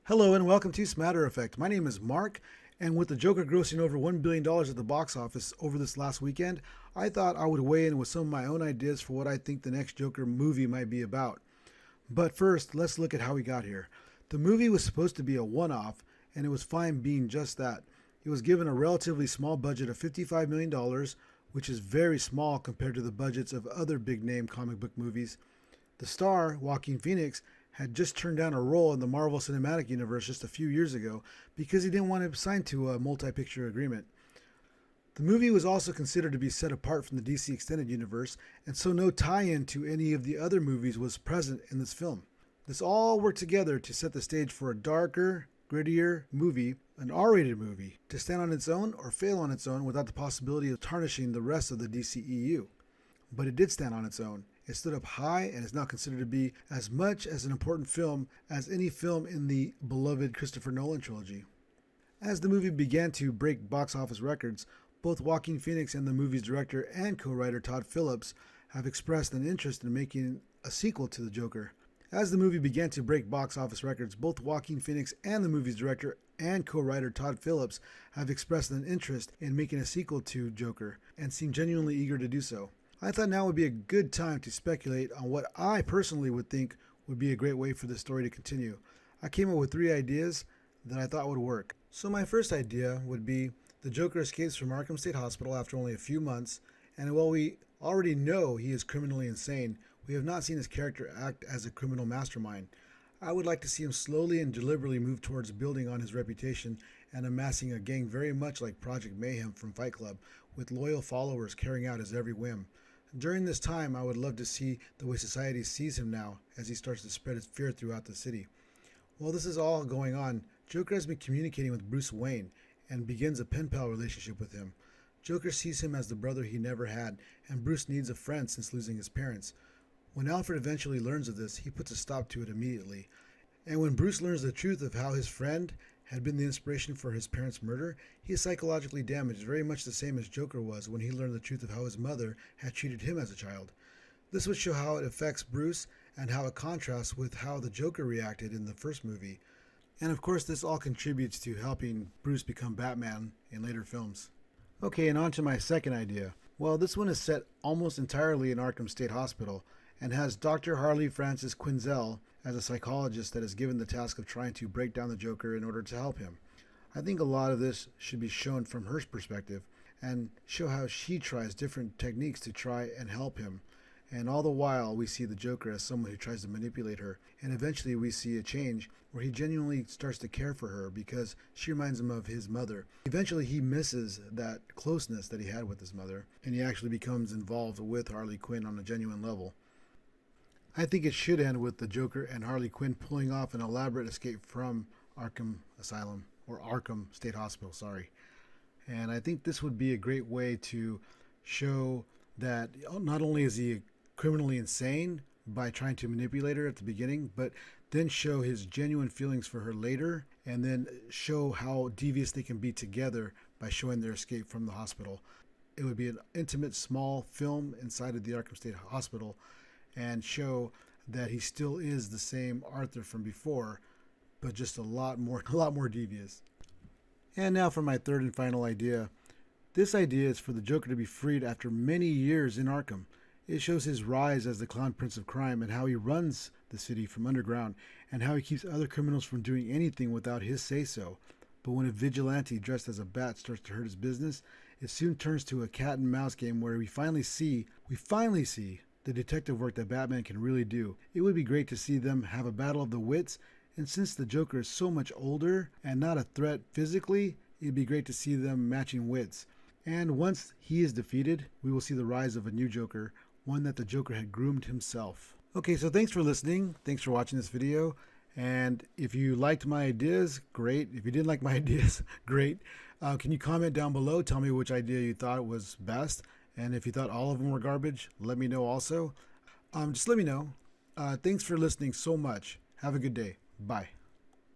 Hello and welcome to Smatter Effect. My name is Mark, and with the Joker grossing over $1 billion at the box office over this last weekend, I thought I would weigh in with some of my own ideas for what I think the next Joker movie might be about. But first, let's look at how we got here. The movie was supposed to be a one-off, and it was fine being just that. It was given a relatively small budget of $55 million, which is very small compared to the budgets of other big-name comic book movies. The star, Joaquin Phoenix, had just turned down a role in the Marvel Cinematic Universe just a few years ago because he didn't want to sign to a multi-picture agreement. The movie was also considered to be set apart from the DC Extended Universe, and so no tie-in to any of the other movies was present in this film. This all worked together to set the stage for a darker, grittier movie, an R-rated movie, to stand on its own or fail on its own without the possibility of tarnishing the rest of the DCEU. But it did stand on its own. It stood up high and is now considered to be as much as an important film as any film in the beloved Christopher Nolan trilogy. As the movie began to break box office records, both Joaquin Phoenix and the movie's director and co-writer Todd Phillips have expressed an interest in making a sequel to The Joker. As the movie began to break box office records, both Joaquin Phoenix and the movie's director and co-writer Todd Phillips have expressed an interest in making a sequel to Joker and seem genuinely eager to do so. I thought now would be a good time to speculate on what I personally would think would be a great way for the story to continue. I came up with 3 ideas that I thought would work. So my first idea would be the Joker escapes from Arkham State Hospital after only a few months, and while we already know he is criminally insane, we have not seen his character act as a criminal mastermind. I would like to see him slowly and deliberately move towards building on his reputation and amassing a gang very much like Project Mayhem from Fight Club, with loyal followers carrying out his every whim. During this time, I would love to see the way society sees him now as he starts to spread his fear throughout the city. While this is all going on, Joker has been communicating with Bruce Wayne and begins a pen pal relationship with him. Joker sees him as the brother he never had, and Bruce needs a friend since losing his parents. When Alfred eventually learns of this, he puts a stop to it immediately. And when Bruce learns the truth of how his friend had been the inspiration for his parents' murder, he is psychologically damaged, very much the same as Joker was when he learned the truth of how his mother had treated him as a child. This would show how it affects Bruce and how it contrasts with how the Joker reacted in the first movie. And of course, this all contributes to helping Bruce become Batman in later films. Okay, and on to my second idea. Well, this one is set almost entirely in Arkham State Hospital and has Dr. Harley Frances Quinzel as a psychologist that is given the task of trying to break down the Joker in order to help him. I think a lot of this should be shown from her perspective and show how she tries different techniques to try and help him. And all the while we see the Joker as someone who tries to manipulate her, and eventually we see a change where he genuinely starts to care for her because she reminds him of his mother. Eventually he misses that closeness that he had with his mother, and he actually becomes involved with Harley Quinn on a genuine level. I think it should end with the Joker and Harley Quinn pulling off an elaborate escape from Arkham Asylum, or Arkham State Hospital, sorry. And I think this would be a great way to show that not only is he criminally insane by trying to manipulate her at the beginning, but then show his genuine feelings for her later, and then show how devious they can be together by showing their escape from the hospital. It would be an intimate, small film inside of the Arkham State Hospital, and show that he still is the same Arthur from before, but just a lot more devious. And now for my third and final idea. This idea is for the Joker to be freed after many years in Arkham. It shows his rise as the Clown Prince of Crime and how he runs the city from underground and how he keeps other criminals from doing anything without his say-so. But when a vigilante dressed as a bat starts to hurt his business, it soon turns to a cat and mouse game where we finally see the detective work that Batman can really do. It would be great to see them have a battle of the wits, and since the Joker is so much older and not a threat physically, it'd be great to see them matching wits. And once he is defeated, we will see the rise of a new Joker, one that the Joker had groomed himself. Okay, so thanks for listening. Thanks for watching this video. And if you liked my ideas, great. If you didn't like my ideas, great. Can you comment down below? Tell me which idea you thought was best. And if you thought all of them were garbage, let me know also. Just let me know. Thanks for listening so much. Have a good day. Bye.